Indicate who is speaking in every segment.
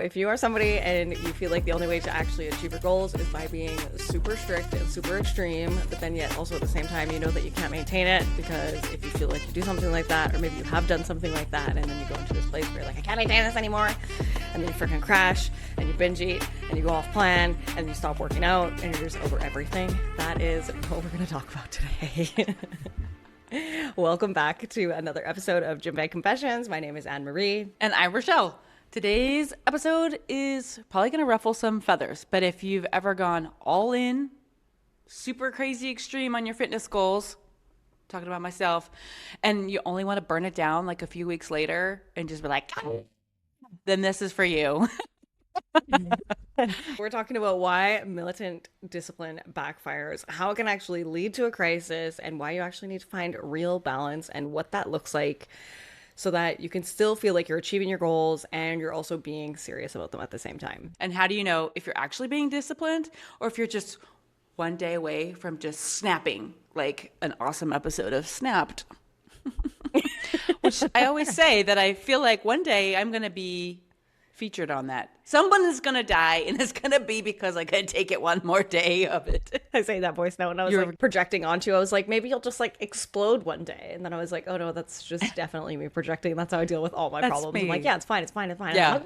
Speaker 1: If you are somebody and you feel like the only way to actually achieve your goals is by being super strict and super extreme, but then yet also at the same time you know that you can't maintain it, because if you feel like you do something like that, or maybe you have done something like that, and then you go into this place where you're like, I can't maintain this anymore, and then you freaking crash and you binge eat and you go off plan and you stop working out and you're just over everything, that is what we're going to talk about today. Welcome back to another episode of Gym Bag Confessions. My name is AnnMarie.
Speaker 2: And I'm Rochelle. Today's episode is probably going to ruffle some feathers, but if you've ever gone all in, super crazy extreme on your fitness goals, talking about myself, and you only want to burn it down like a few weeks later and just be like, then this is for you.
Speaker 1: We're talking about why militant discipline backfires, how it can actually lead to a crisis, and why you actually need to find real balance and what that looks like, so that you can still feel like you're achieving your goals and you're also being serious about them at the same time.
Speaker 2: And how do you know if you're actually being disciplined or if you're just one day away from just snapping, like an awesome episode of Snapped? Which I always say that I feel like one day I'm going to be featured on that. Someone is going to die, and it's going to be because I could take it one more day of it.
Speaker 1: I say that voice note and I was like projecting onto you. I was like, maybe you'll just like explode one day. And then I was like, oh no, that's just definitely me projecting. That's how I deal with all my problems.
Speaker 2: Me.
Speaker 1: I'm like, yeah, it's fine. It's fine. It's fine.
Speaker 2: Yeah.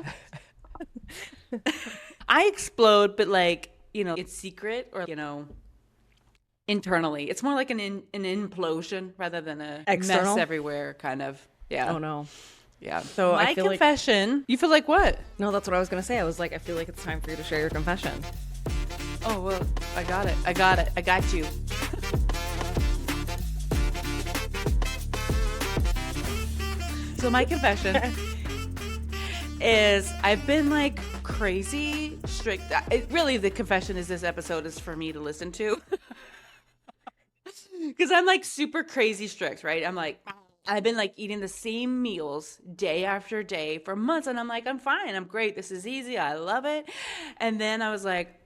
Speaker 2: I explode, but like, it's secret or, internally. It's more like an implosion rather than a
Speaker 1: external
Speaker 2: mess everywhere kind of. Yeah.
Speaker 1: Oh no.
Speaker 2: Yeah.
Speaker 1: So
Speaker 2: my
Speaker 1: I feel
Speaker 2: confession, you feel like what?
Speaker 1: No, that's what I was going to say. I was like, I feel like it's time for you to share your confession.
Speaker 2: Oh, well, I got it. I got you. So my confession is I've been like crazy strict. Really, the confession is this episode is for me to listen to. Because I'm like super crazy strict, right? I've been like eating the same meals day after day for months. And I'm like, I'm fine. I'm great. This is easy. I love it. And then I was like,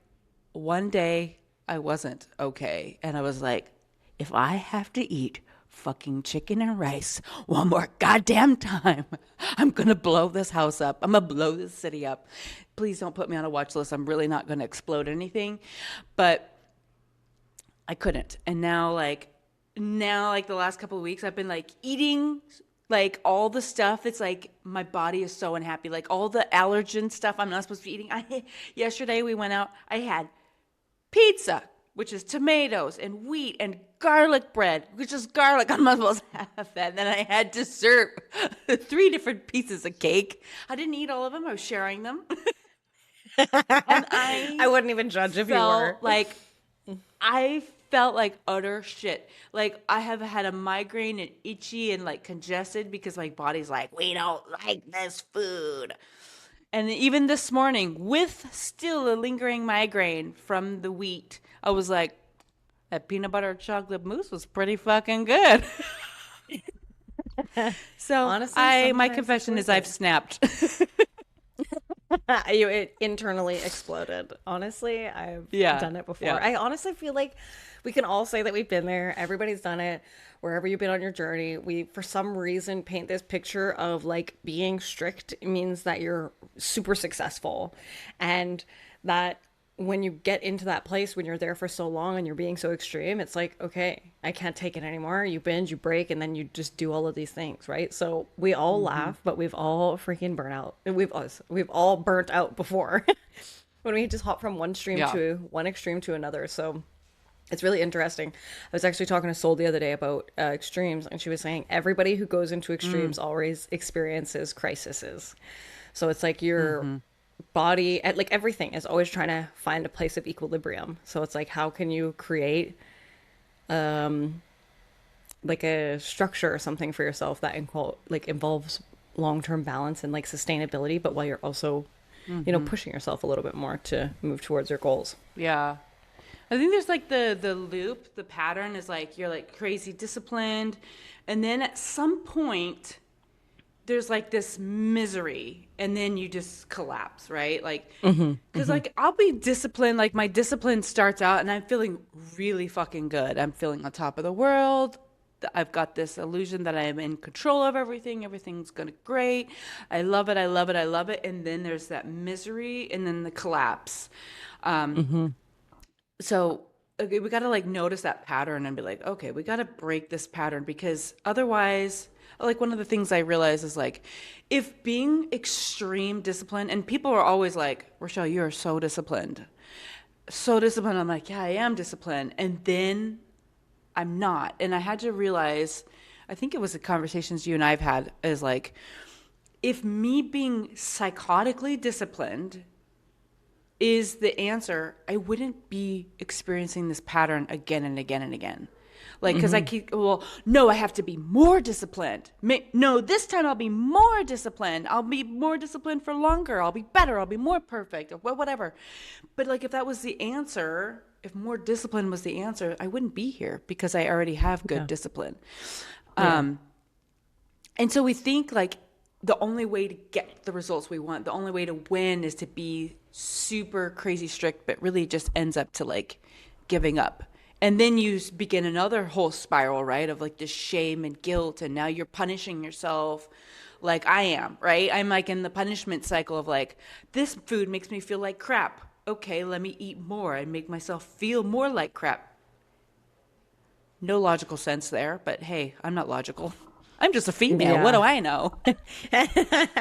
Speaker 2: one day I wasn't okay. And I was like, if I have to eat fucking chicken and rice one more goddamn time, I'm going to blow this house up. I'm going to blow this city up. Please don't put me on a watch list. I'm really not going to explode anything. But I couldn't. And now the last couple of weeks, I've been like eating like all the stuff. It's like my body is so unhappy. Like all the allergen stuff I'm not supposed to be eating. Yesterday we went out. I had pizza, which is tomatoes and wheat, and garlic bread, which is garlic. I'm not supposed to have that. And then I had dessert, 3 different pieces of cake. I didn't eat all of them. I was sharing them. And
Speaker 1: I wouldn't even judge if you were.
Speaker 2: I felt like utter shit. Like I have had a migraine and itchy and like congested because my body's like, we don't like this food. And even this morning, with still a lingering migraine from the wheat, I was like, that peanut butter chocolate mousse was pretty fucking good. So honestly, my confession is I've snapped.
Speaker 1: You internally exploded. Honestly, I've done it before. I honestly feel like we can all say that we've been there. Everybody's done it. Wherever you've been on your journey, we for some reason paint this picture of like being strict means that you're super successful, and that when you get into that place, when you're there for so long and you're being so extreme, it's like, okay, I can't take it anymore. You binge, you break, and then you just do all of these things, right? So we all laugh, but we've all freaking burnt out. We've all burnt out before when we just hop from one extreme to another. So it's really interesting. I was actually talking to Sol the other day about extremes, and she was saying everybody who goes into extremes always experiences crises. So it's like your body, like everything is always trying to find a place of equilibrium. So it's like, how can you create like a structure or something for yourself that involves long-term balance and like sustainability, but while you're also pushing yourself a little bit more to move towards your goals.
Speaker 2: Yeah. I think there's like the loop, the pattern is like you're like crazy disciplined, and then at some point there's like this misery, and then you just collapse, right? Like, because like I'll be disciplined, like my discipline starts out and I'm feeling really fucking good. I'm feeling on top of the world. I've got this illusion that I am in control of everything. Everything's going to great. I love it. I love it. I love it. And then there's that misery and then the collapse. Um,
Speaker 1: Mm-hmm.
Speaker 2: so okay, we got to like notice that pattern and be like, okay, we got to break this pattern, because otherwise, like one of the things I realize is like, if being extreme discipline, and people are always like, Rochelle, you are so disciplined. So disciplined. I'm like, yeah, I am disciplined. And then I'm not. And I had to realize, I think it was the conversations you and I've had, is like, if me being psychotically disciplined is the answer, I wouldn't be experiencing this pattern again and again and again. Like, because I keep, well, no, I have to be more disciplined. No, this time I'll be more disciplined. I'll be more disciplined for longer. I'll be better. I'll be more perfect, or whatever. But like, if that was the answer, if more discipline was the answer, I wouldn't be here, because I already have good discipline.
Speaker 1: Yeah.
Speaker 2: And so we think like the only way to get the results we want, the only way to win, is to be super crazy strict, but really it just ends up to like giving up. And then you begin another whole spiral, right? Of like this shame and guilt. And now you're punishing yourself like I am, right? I'm like in the punishment cycle of like, this food makes me feel like crap. Okay, let me eat more and make myself feel more like crap. No logical sense there, but hey, I'm not logical. I'm just a female.
Speaker 1: Yeah.
Speaker 2: What do I know?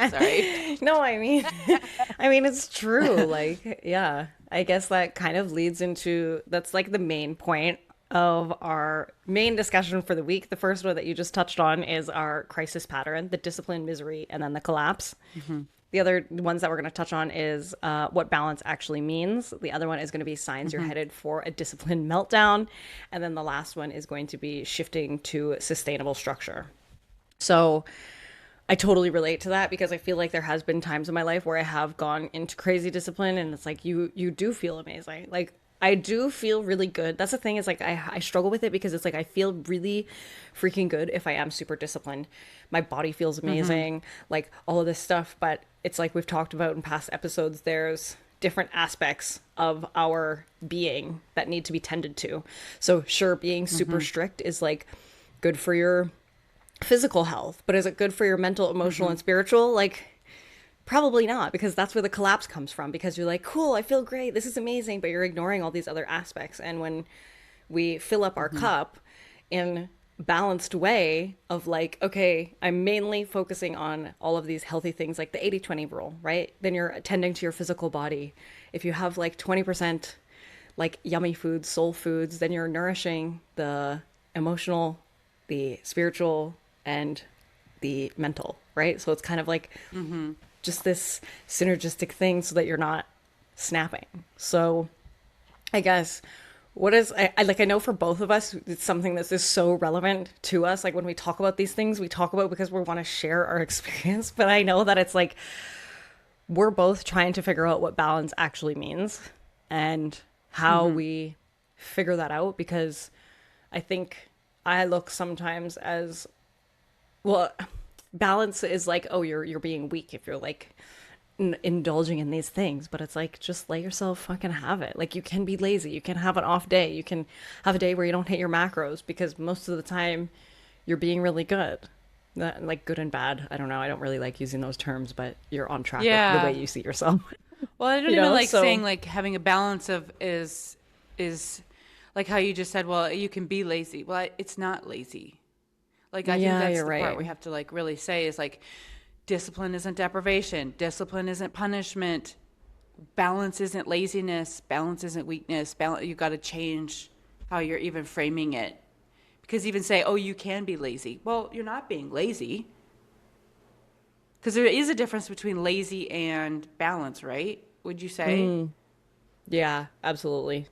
Speaker 2: Sorry.
Speaker 1: No, I mean, I mean, it's true. Like, yeah, I guess that kind of leads into, that's like the main point of our main discussion for the week. The first one that you just touched on is our crisis pattern, the discipline, misery, and then the collapse. The other ones that we're going to touch on is what balance actually means. The other one is going to be signs you're headed for a discipline meltdown. And then the last one is going to be shifting to sustainable structure. So I totally relate to that, because I feel like there has been times in my life where I have gone into crazy discipline, and it's like you do feel amazing. Like, I do feel really good. That's the thing, is like I struggle with it, because it's like I feel really freaking good if I am super disciplined. My body feels amazing, like all of this stuff. But it's like we've talked about in past episodes, there's different aspects of our being that need to be tended to. So sure, being super strict is like good for your physical health, but is it good for your mental, emotional, and spiritual? Like, probably not, because that's where the collapse comes from, because you're like, cool, I feel great, this is amazing, but you're ignoring all these other aspects. And when we fill up our cup in balanced way of like, okay, I'm mainly focusing on all of these healthy things, like the 80-20 rule, right? Then you're attending to your physical body. If you have like 20% like yummy foods, soul foods, then you're nourishing the emotional, the spiritual, and the mental, right? So it's kind of like just this synergistic thing, so that you're not snapping. So I guess what is, I like, I know for both of us, it's something that's just so relevant to us. Like when we talk about these things, we talk about because we want to share our experience. But I know that it's like, we're both trying to figure out what balance actually means and how we figure that out. Because I think I look sometimes as, well, balance is like, oh, you're being weak if you're like indulging in these things. But it's like, just let yourself fucking have it. Like, you can be lazy, you can have an off day, you can have a day where you don't hit your macros, because most of the time you're being really good. Like good and bad, I don't know, I don't really like using those terms, but you're on track with the way you see yourself.
Speaker 2: Well, I don't even like saying like having a balance of is like how you just said, well, you can be lazy. Well, it's not lazy. Like, I think that's the part we have to like really say is like, discipline isn't deprivation. Discipline isn't punishment. Balance isn't laziness. Balance isn't weakness. You got to change how you're even framing it. Because even say, oh, you can be lazy. Well, you're not being lazy. Because there is a difference between lazy and balance, right? Would you say?
Speaker 1: Yeah, absolutely.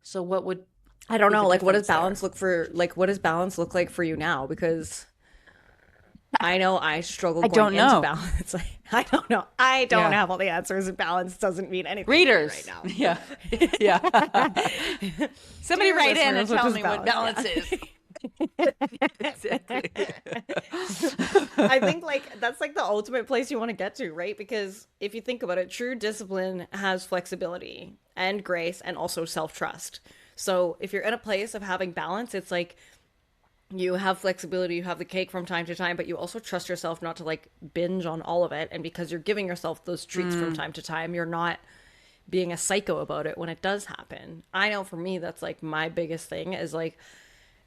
Speaker 2: So what would
Speaker 1: I don't know, like, what does
Speaker 2: balance
Speaker 1: look like for you now? Because I know I struggle
Speaker 2: I
Speaker 1: going
Speaker 2: don't
Speaker 1: into
Speaker 2: know.
Speaker 1: balance. Like, I don't know. I don't have all the answers, and balance doesn't mean anything
Speaker 2: Readers
Speaker 1: right now.
Speaker 2: Yeah. Yeah. Somebody
Speaker 1: Dear
Speaker 2: write in and
Speaker 1: listeners,
Speaker 2: tell
Speaker 1: what
Speaker 2: me
Speaker 1: does
Speaker 2: what
Speaker 1: balance-
Speaker 2: balance is.
Speaker 1: I think like that's like the ultimate place you want to get to, right? Because if you think about it, true discipline has flexibility and grace and also self-trust. So if you're in a place of having balance, it's like You have flexibility, you have the cake from time to time, but you also trust yourself not to like binge on all of it. And because you're giving yourself those treats from time to time, you're not being a psycho about it when it does happen. I know for me, that's like my biggest thing is like,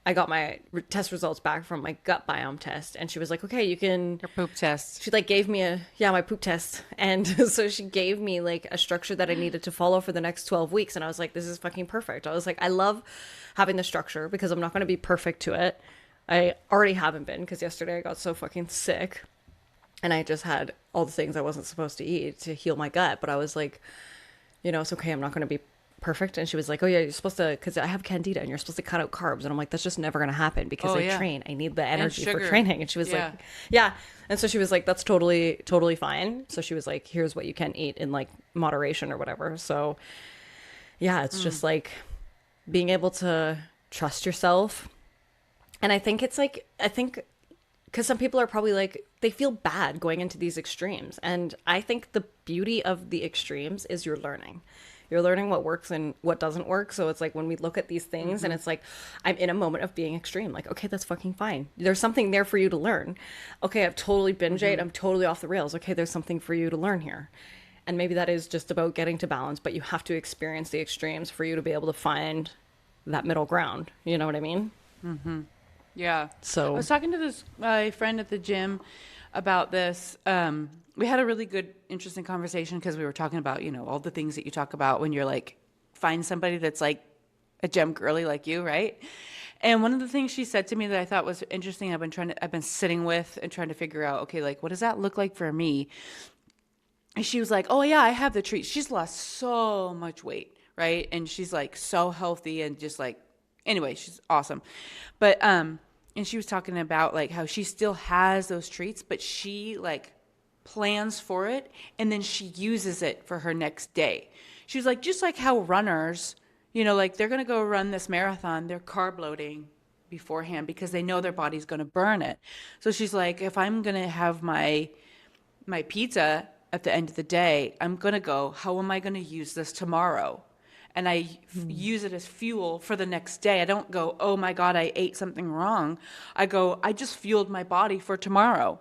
Speaker 1: I got my test results back from my gut biome test, and she was like, okay, you can.
Speaker 2: Your poop test.
Speaker 1: She like gave me my poop test. And so she gave me like a structure that I needed to follow for the next 12 weeks. And I was like, this is fucking perfect. I was like, I love having the structure because I'm not going to be perfect to it. I already haven't been because yesterday I got so fucking sick and I just had all the things I wasn't supposed to eat to heal my gut. But I was like, it's okay. I'm not going to be perfect. And she was like, oh yeah, you're supposed to, because I have candida and you're supposed to cut out carbs. And I'm like, that's just never going to happen because I train. I need the energy for training. And she was like, yeah. And so she was like, that's totally, totally fine. So she was like, here's what you can eat in like moderation or whatever. So yeah, it's just like being able to trust yourself. And I think it's like, because some people are probably like, they feel bad going into these extremes. And I think the beauty of the extremes is you're learning. You're learning what works and what doesn't work. So it's like when we look at these things and it's like, I'm in a moment of being extreme. Like, okay, that's fucking fine. There's something there for you to learn. Okay, I've totally binge ate. I'm totally off the rails. Okay, there's something for you to learn here. And maybe that is just about getting to balance, but you have to experience the extremes for you to be able to find that middle ground. You know what I mean?
Speaker 2: Yeah.
Speaker 1: So
Speaker 2: I was talking to this my friend at the gym about this. We had a really good, interesting conversation because we were talking about, all the things that you talk about when you're like, find somebody that's like a gym girly like you, right? And one of the things she said to me that I thought was interesting, I've been sitting with and trying to figure out, okay, like, what does that look like for me? And she was like, oh yeah, I have the treats. She's lost so much weight, right? And she's like so healthy and just like, anyway, she's awesome. But, and she was talking about like how she still has those treats, but she like plans for it and then she uses it for her next day. She was like, just like how runners, like they're going to go run this marathon, they're carb loading beforehand because they know their body's going to burn it. So she's like, if I'm going to have my pizza at the end of the day, I'm going to go, how am I going to use this tomorrow? And I use it as fuel for the next day. I don't go, oh my God, I ate something wrong. I go, I just fueled my body for tomorrow.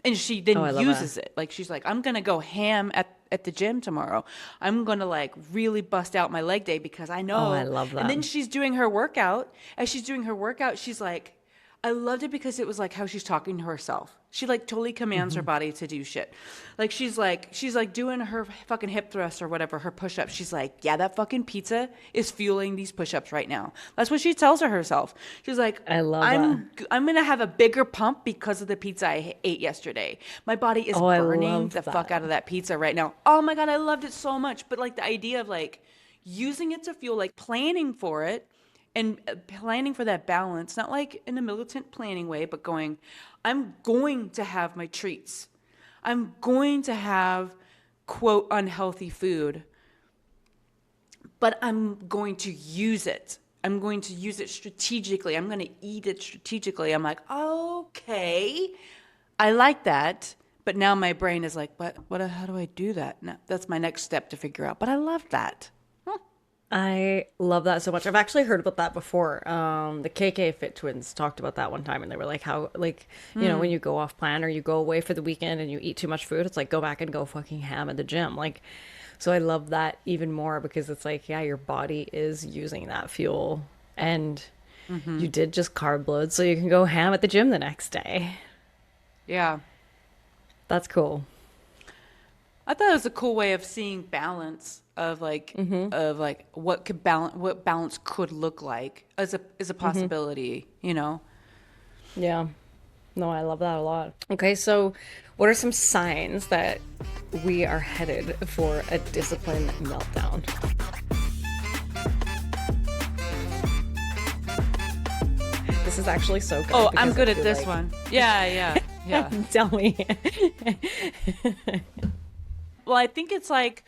Speaker 2: And she then uses it. Like, she's like, I'm going to go ham at the gym tomorrow. I'm going to like really bust out my leg day because I know.
Speaker 1: Oh, I love that.
Speaker 2: And then she's doing her workout. As she's doing her workout, she's like, I loved it because it was like how she's talking to herself. She like totally commands her body to do shit. Like she's like doing her fucking hip thrusts or whatever, her push-ups. She's like, yeah, that fucking pizza is fueling these push-ups right now. That's what she tells herself. She's like,
Speaker 1: I love
Speaker 2: I'm going to have a bigger pump because of the pizza I ate yesterday. My body is burning the fuck out of that pizza right now. Oh my God, I loved it so much. But like the idea of like using it to fuel, like planning for it, and planning for that balance, not like in a militant planning way, but going, I'm going to have my treats. I'm going to have, quote, unhealthy food, but I'm going to use it. I'm going to use it strategically. I'm going to eat it strategically. I'm like, okay, I like that. But now my brain is like, how do I do that? Now, that's my next step to figure out. But I love that.
Speaker 1: I love that so much. I've actually heard about that before. The KK Fit twins talked about that one time, and they were like, how, like, when you go off plan or you go away for the weekend and you eat too much food, it's like, go back and go fucking ham at the gym. Like, so I love that even more because it's like, yeah, your body is using that fuel and you did just carb load so you can go ham at the gym the next day.
Speaker 2: Yeah.
Speaker 1: That's cool.
Speaker 2: I thought it was a cool way of seeing balance of like what balance could look like as a possibility,
Speaker 1: Yeah. No, I love that a lot. Okay, so what are some signs that we are headed for a discipline meltdown? This is actually so good.
Speaker 2: Oh, I'm good at this one. Yeah.
Speaker 1: Tell me.
Speaker 2: Well, I think it's like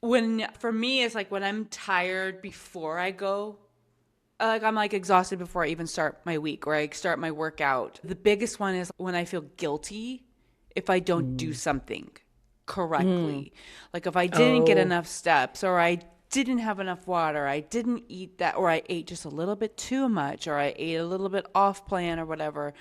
Speaker 2: for me, it's like when I'm tired before I go, like I'm like exhausted before I even start my week or I start my workout. The biggest one is when I feel guilty if I don't do something correctly. Like if I didn't get enough steps or I didn't have enough water, I didn't eat that, or I ate just a little bit too much, or I ate a little bit off plan or whatever,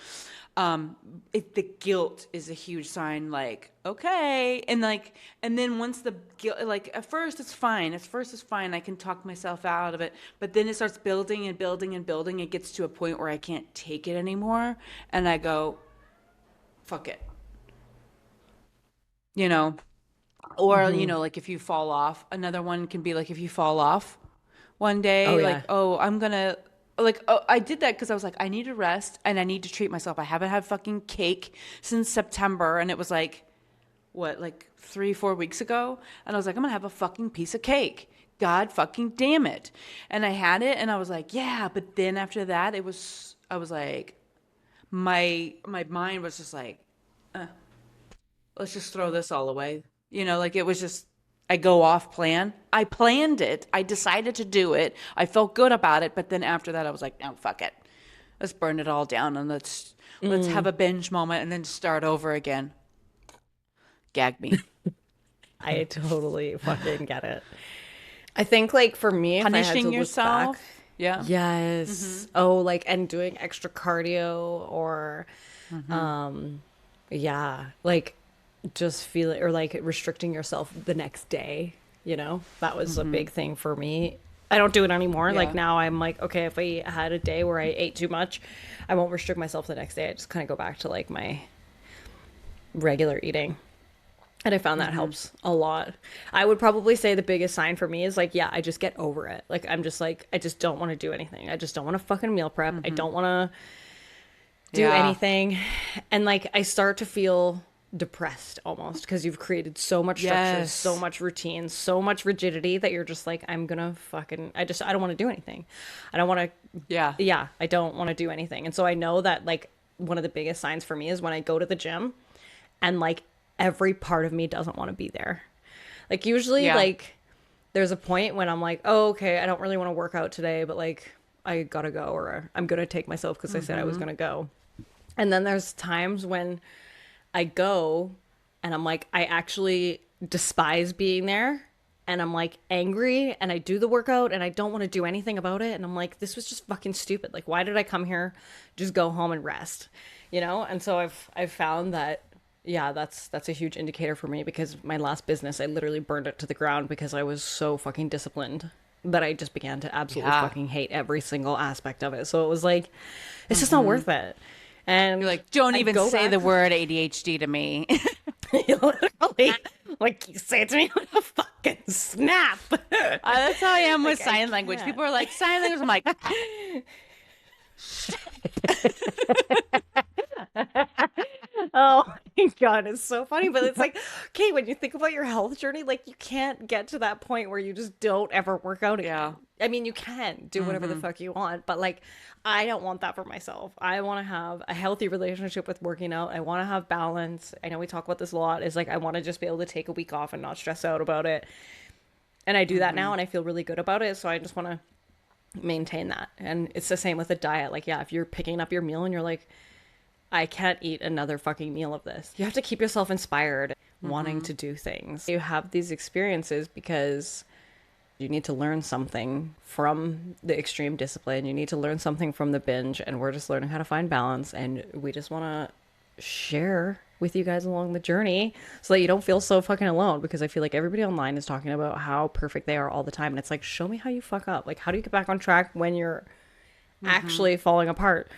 Speaker 2: the guilt is a huge sign, like, okay. And like, and then once the guilt, like at first it's fine. At first it's fine. I can talk myself out of it. But then it starts building and building and building. It gets to a point where I can't take it anymore. And I go, fuck it. You know, or,
Speaker 1: Mm-hmm.
Speaker 2: like if you fall off, another one can be like if you fall off one
Speaker 1: Oh
Speaker 2: day, like,
Speaker 1: yeah.
Speaker 2: oh, I'm gonna, like, oh, I did that because I was like, I need to rest and I need to treat myself. I haven't had fucking cake since September. And it was like, what, like 3, 4 weeks ago? And I was like, I'm gonna have a fucking piece of cake. God fucking damn it. And I had it and I was like, yeah. But then after that, I was like, my mind was just like, let's just throw this all away. Like it was just, I go off plan. I planned it. I decided to do it. I felt good about it. But then after that, I was like, no, fuck it. Let's burn it all down and let's have
Speaker 1: Mm,
Speaker 2: a binge moment and then start over again. Gag me.
Speaker 1: I totally fucking get it. I think like for me, if I had to
Speaker 2: Punishing
Speaker 1: look back,
Speaker 2: yourself. Yeah.
Speaker 1: yes. Oh, like and doing extra cardio or yeah, like just feeling or like restricting yourself the next day, That was a big thing for me. I don't do it anymore. Like
Speaker 2: Yeah.
Speaker 1: now I'm like, okay, if I had a day where I ate too much, I won't restrict myself the next day. I just kind of go back to like my regular eating. And I found that helps a lot. I would probably say the biggest sign for me is like, yeah, I just get over it. Like, I'm just like, I just don't want to do anything. I just don't want to fucking meal prep. I don't want to do
Speaker 2: Yeah.
Speaker 1: anything. And like, I start to feel depressed almost because you've created so much structure, so
Speaker 2: Yes.
Speaker 1: much routine, so much rigidity that you're just like, I'm gonna fucking, I don't want to do anything. I don't want to,
Speaker 2: Yeah.
Speaker 1: yeah, I don't want to do anything. And so I know that like one of the biggest signs for me is when I go to the gym and like every part of me doesn't want to be there. Like usually
Speaker 2: Yeah.
Speaker 1: like there's a point when I'm like, "Oh, okay, I don't really want to work out today, but like I got to go or I'm going to take myself because I said I was going to go." And then there's times when I go and I'm like I actually despise being there and I'm like angry and I do the workout and I don't want to do anything about it and I'm like this was just fucking stupid. Like why did I come here? Just go home and rest. And so I've found that yeah, that's a huge indicator for me because my last business I literally burned it to the ground because I was so fucking disciplined that I just began to absolutely
Speaker 2: Yeah.
Speaker 1: fucking hate every single aspect of it. So it was like it's just not worth it.
Speaker 2: You're
Speaker 1: And
Speaker 2: like, don't
Speaker 1: I
Speaker 2: even
Speaker 1: go
Speaker 2: say
Speaker 1: back
Speaker 2: the word ADHD to me.
Speaker 1: literally like you say it to me with a fucking snap.
Speaker 2: That's how I am with
Speaker 1: Like I
Speaker 2: sign language.
Speaker 1: can't.
Speaker 2: People are like, sign language. I'm like,
Speaker 1: Oh my god, it's so funny, but it's like, okay, when you think about your health journey, like you can't get to that point where you just don't ever work out
Speaker 2: yeah.
Speaker 1: again. I mean, you can do whatever the fuck you want, but like, I don't want that for myself. I want to have a healthy relationship with working out. I want to have balance. I know we talk about this a lot. Is like, I want to just be able to take a week off and not stress out about it. And I do that now, and I feel really good about it. So I just want to maintain that. And it's the same with a diet. Like, yeah, if you're picking up your meal and you're like, I can't eat another fucking meal of this. You have to keep yourself inspired, wanting to do things. You have these experiences because you need to learn something from the extreme discipline. You need to learn something from the binge, and we're just learning how to find balance. And we just want to share with you guys along the journey so that you don't feel so fucking alone because I feel like everybody online is talking about how perfect they are all the time. And it's like, show me how you fuck up. Like, how do you get back on track when you're actually falling apart?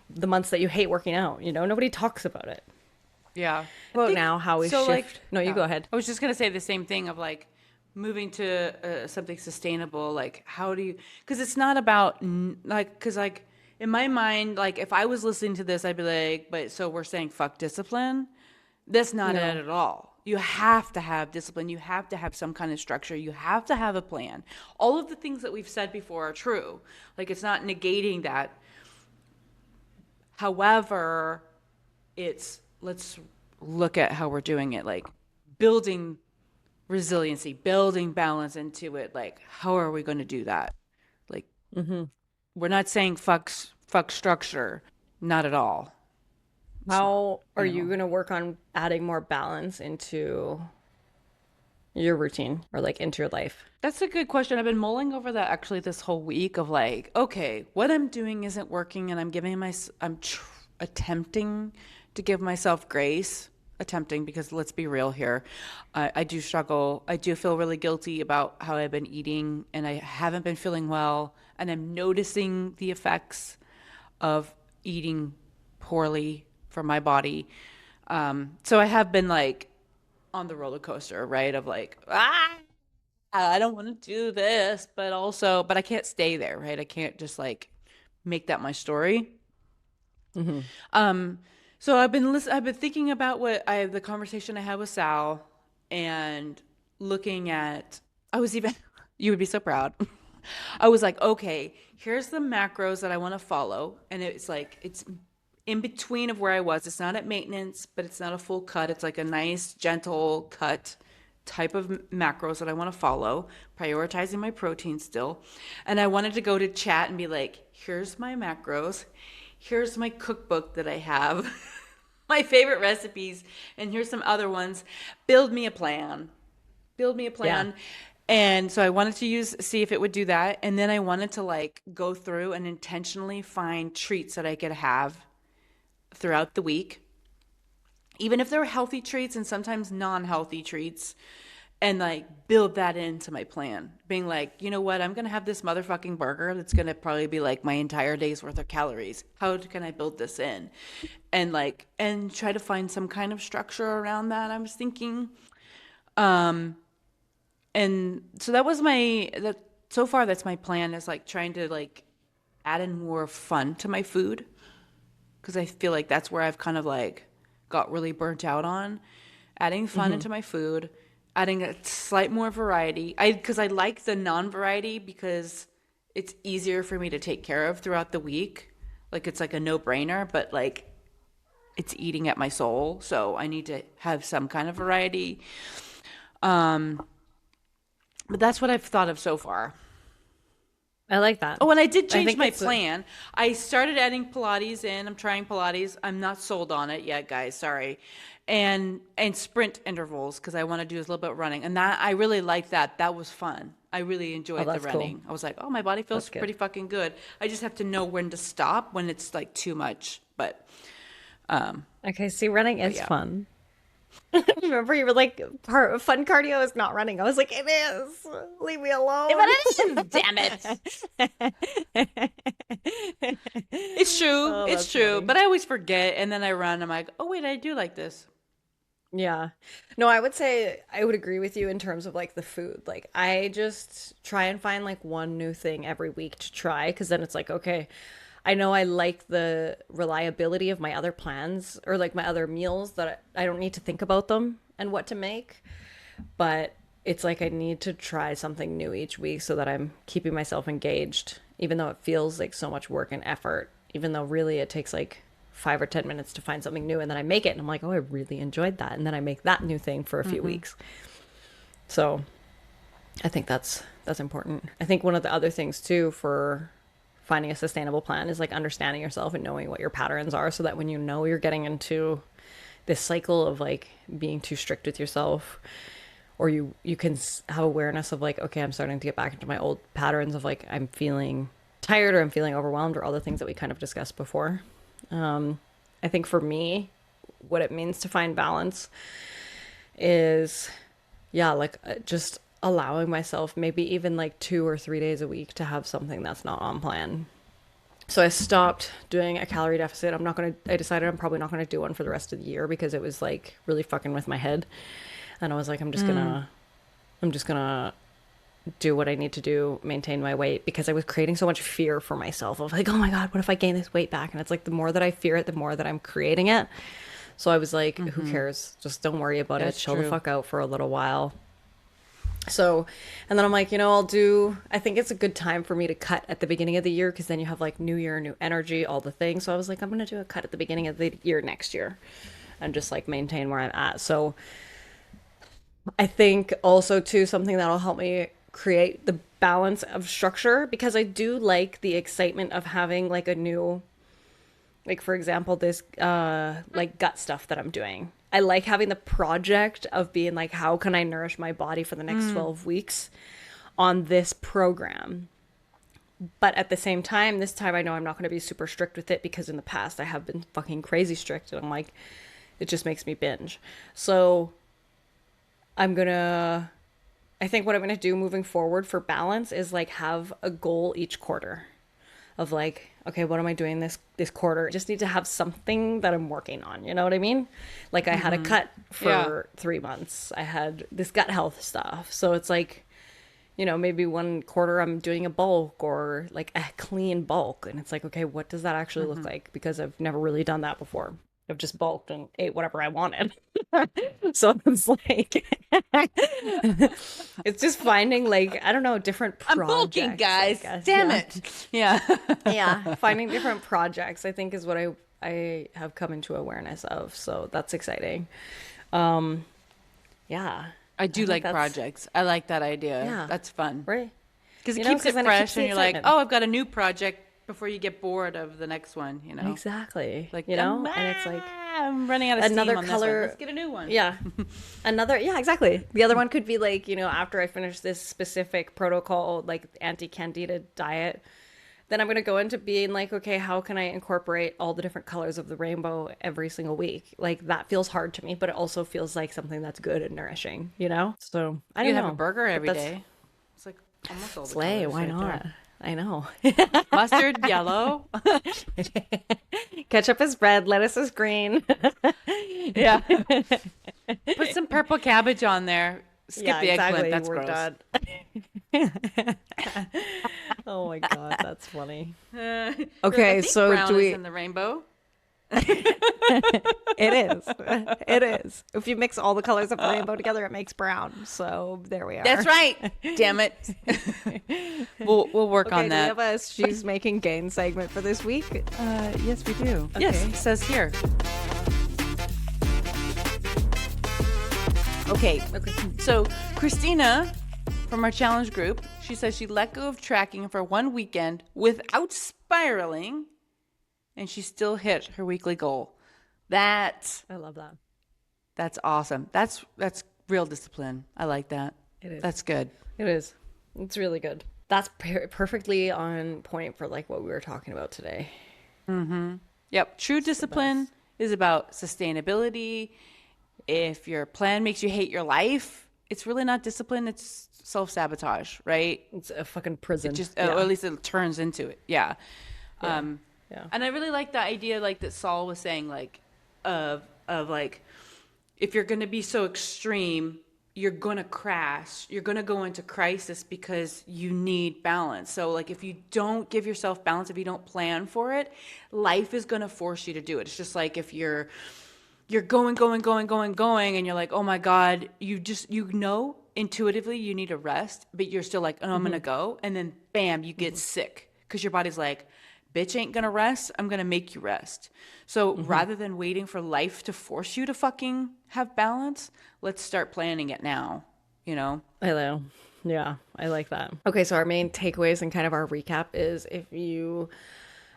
Speaker 1: The months that you hate working out, nobody talks about it.
Speaker 2: Yeah. I
Speaker 1: About
Speaker 2: think
Speaker 1: now how we
Speaker 2: so.
Speaker 1: shift.
Speaker 2: Like,
Speaker 1: No, you
Speaker 2: yeah.
Speaker 1: go ahead.
Speaker 2: I was just gonna say the same thing of like moving to something sustainable. Like, how do you? Because it's not about like, because like in my mind, like if I was listening to this, I'd be like, but so we're saying fuck discipline. That's not it
Speaker 1: No.
Speaker 2: at all. You have to have discipline. You have to have some kind of structure. You have to have a plan. All of the things that we've said before are true. Like it's not negating that. However, let's look at how we're doing it, like building resiliency, building balance into it. Like, how are we going to do that? Like, we're not saying fuck structure, not at all. It's not,
Speaker 1: How are
Speaker 2: you
Speaker 1: you
Speaker 2: know.
Speaker 1: going to work on adding more balance into your routine or like into your life?
Speaker 2: That's a good question. I've been mulling over that actually this whole week of like, okay, what I'm doing isn't working and attempting to give myself grace. Attempting, because let's be real here. I do struggle. I do feel really guilty about how I've been eating and I haven't been feeling well. And I'm noticing the effects of eating poorly for my body. So I have been like on the roller coaster, right? Of like, I don't want to do this, but also, but I can't stay there, right? I can't just like make that my story.
Speaker 1: Mm-hmm.
Speaker 2: So I've been thinking about the conversation I had with Sal and looking at, I was even, you would be so proud. I was like, okay, here's the macros that I want to follow. And it's like, it's in between of where I was. It's not at maintenance, but it's not a full cut. It's like a nice, gentle cut type of macros that I want to follow, prioritizing my protein still. And I wanted to go to chat and be like, here's my macros. Here's my cookbook that I have, my favorite recipes, and here's some other ones. Build me a plan. Build me a plan. Yeah. And so I wanted to see if it would do that. And then I wanted to like go through and intentionally find treats that I could have throughout the week, even if they were healthy treats and sometimes non-healthy treats, and like build that into my plan. Being like, you know what, I'm going to have this motherfucking burger that's going to probably be like my entire day's worth of calories. How can I build this in? And like, and try to find some kind of structure around that, I was thinking. And so so far that's my plan, is like trying to like add in more fun to my food. Because I feel like that's where I've kind of like got really burnt out on adding fun into my food, adding a slight more variety. Because I like the non-variety because it's easier for me to take care of throughout the week. Like it's like a no-brainer, but like it's eating at my soul. So I need to have some kind of variety. But that's what I've thought of so far.
Speaker 1: I like that.
Speaker 2: Oh, and I did change my plan. I started adding Pilates in. I'm trying Pilates. I'm not sold on it yet, guys. Sorry. And sprint intervals, because I want to do a little bit of running. And that I really liked that. That was fun. I really enjoyed the running. Cool. I was like, oh, my body feels pretty fucking good. I just have to know when to stop when it's like too much. But
Speaker 1: okay, see, running is fun. Remember, you were like, fun cardio is not running. I was like, it is. Leave me alone.
Speaker 2: But it is. Damn it. It's true. Oh, it's true. Funny. But I always forget. And then I run. I'm like, oh, wait, I do like this.
Speaker 1: Yeah. No, I would say I would agree with you in terms of like the food. Like I just try and find like one new thing every week to try, because then it's like, okay, I know I like the reliability of my other plans or like my other meals, that I don't need to think about them and what to make. But it's like I need to try something new each week so that I'm keeping myself engaged, even though it feels like so much work and effort, even though really it takes like 5 or 10 minutes to find something new, and then I make it and I'm like, oh, I really enjoyed that. And then I make that new thing for a few weeks. So I think that's important. I think one of the other things too for finding a sustainable plan is like understanding yourself and knowing what your patterns are, so that when you know you're getting into this cycle of like being too strict with yourself, or you can have awareness of like, okay, I'm starting to get back into my old patterns of like, I'm feeling tired or I'm feeling overwhelmed, or all the things that we kind of discussed before. I think for me, what it means to find balance is, just allowing myself maybe even like 2 or 3 days a week to have something that's not on plan. So I stopped doing a calorie deficit. I decided I'm probably not going to do one for the rest of the year, because it was like really fucking with my head. And I was like, I'm just gonna do what I need to do, maintain my weight, because I was creating so much fear for myself of like, oh my God, what if I gain this weight back? And it's like, the more that I fear it, the more that I'm creating it. So I was like, who cares? Just don't worry about it. Chill the fuck out for a little while. So, and then I'm like, I think it's a good time for me to cut at the beginning of the year, because then you have like new year, new energy, all the things. So I was like, I'm going to do a cut at the beginning of the year next year and just like maintain where I'm at. So I think also too, something that'll help me create the balance of structure, because I do like the excitement of having like a new, like for example, this like gut stuff that I'm doing. I like having the project of being like, how can I nourish my body for the next 12 weeks on this program? But at the same time, this time I know I'm not going to be super strict with it, because in the past I have been fucking crazy strict, and I'm like, it just makes me binge. So I think what I'm going to do moving forward for balance is like have a goal each quarter of like, okay, what am I doing this quarter? I just need to have something that I'm working on. You know what I mean? Like I had a cut for 3 months. I had this gut health stuff. So it's like, you know, maybe one quarter I'm doing a bulk or like a clean bulk. And it's like, okay, what does that actually look like? Because I've never really done that before. I've just bulked and ate whatever I wanted. So it's like, it's just finding like, I don't know, different projects.
Speaker 2: I'm bulking, guys. Damn it. Yeah.
Speaker 1: Yeah. Finding different projects, I think, is what I have come into awareness of. So that's exciting. Yeah.
Speaker 2: I do like projects. I like that idea. Yeah. That's fun.
Speaker 1: Right.
Speaker 2: Because it keeps it fresh, and you're like, oh, I've got a new project before you get bored of the next one, you know?
Speaker 1: Exactly. Like, you know, and it's like,
Speaker 2: I'm running out of steam on this one. Let's get a new one.
Speaker 1: Yeah. Yeah, exactly. The other one could be like, you know, after I finish this specific protocol, like anti-candida diet, then I'm going to go into being like, okay, how can I incorporate all the different colors of the rainbow every single week? Like that feels hard to me, but it also feels like something that's good and nourishing, you know? So I don't know.
Speaker 2: You have a burger every day. It's like almost all the
Speaker 1: slay,
Speaker 2: colors
Speaker 1: why
Speaker 2: right
Speaker 1: not?
Speaker 2: There.
Speaker 1: I know.
Speaker 2: Mustard, yellow.
Speaker 1: Ketchup is red, lettuce is green.
Speaker 2: Yeah. Put some purple cabbage on there. Skip the eggplant. That's gross.
Speaker 1: Done. Oh my God, that's funny. Okay, so
Speaker 2: brown
Speaker 1: do we?
Speaker 2: Is in the rainbow.
Speaker 1: It is. It is. If you mix all the colors of the rainbow together, it makes brown. So there we are.
Speaker 2: That's right. Damn it. We'll work on that.
Speaker 1: Do we have a She's Making Gains segment for this week?
Speaker 2: Yes, we do.
Speaker 1: Okay.
Speaker 2: Yes, it says here. Okay. So Christina from our challenge group, she says she let go of tracking for one weekend without spiraling, and she still hit her weekly goal.
Speaker 1: I love that.
Speaker 2: That's awesome. That's real discipline. I like that.
Speaker 1: It is.
Speaker 2: That's good.
Speaker 1: It is. It's really good. That's perfectly on point for like what we were talking about today.
Speaker 2: Mm-hmm. Yep. True discipline is about sustainability. If your plan makes you hate your life, it's really not discipline. It's self-sabotage, right?
Speaker 1: It's a fucking prison.
Speaker 2: It just, or at least it turns into it. Yeah.
Speaker 1: Yeah.
Speaker 2: And I really like the idea, like that Saul was saying, like, of like, if you're going to be so extreme, you're going to crash. You're going to go into crisis because you need balance. So like, if you don't give yourself balance, if you don't plan for it, life is going to force you to do it. It's just like if you're going, and you're like, oh my God, you know, intuitively you need a rest, but you're still like, oh, I'm going to go. And then bam, you get sick because your body's like, bitch ain't going to rest. I'm going to make you rest. So rather than waiting for life to force you to fucking have balance, let's start planning it now, you know?
Speaker 1: I know. Yeah, I like that. Okay, so our main takeaways and kind of our recap is, if you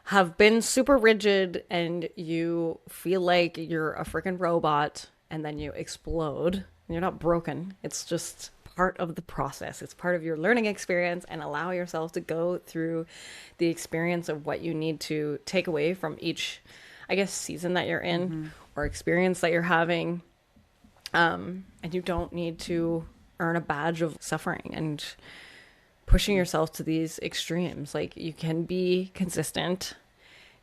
Speaker 1: have been super rigid and you feel like you're a freaking robot and then you explode, you're not broken. It's just part of the process. It's part of your learning experience, and allow yourself to go through the experience of what you need to take away from each, I guess, season that you're in or experience that you're having. And you don't need to earn a badge of suffering and pushing yourself to these extremes. Like, you can be consistent.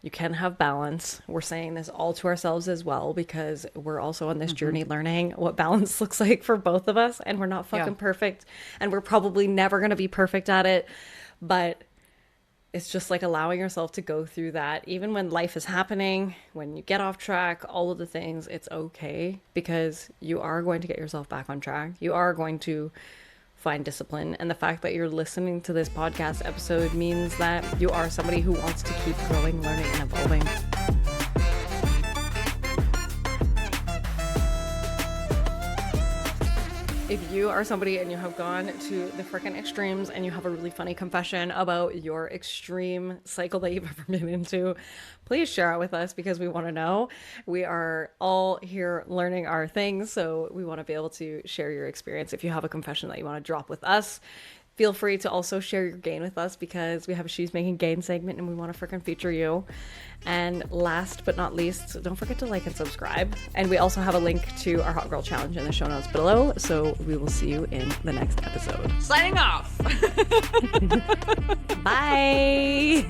Speaker 1: You can have balance. We're saying this all to ourselves as well, because we're also on this journey learning what balance looks like for both of us. And we're not fucking perfect. And we're probably never going to be perfect at it. But it's just like allowing yourself to go through that. Even when life is happening, when you get off track, all of the things, it's okay, because you are going to get yourself back on track. You are going to find discipline. And the fact that you're listening to this podcast episode means that you are somebody who wants to keep growing, learning, and evolving. If you are somebody and you have gone to the freaking extremes and you have a really funny confession about your extreme cycle that you've ever been into, please share it with us because we want to know. We are all here learning our things, so we want to be able to share your experience. If you have a confession that you want to drop with us, feel free to also share your gain with us because we have a She's Making Gain segment and we want to freaking feature you. And last but not least, don't forget to like and subscribe. And we also have a link to our Hot Girl Challenge in the show notes below. So we will see you in the next episode.
Speaker 2: Signing off.
Speaker 1: Bye.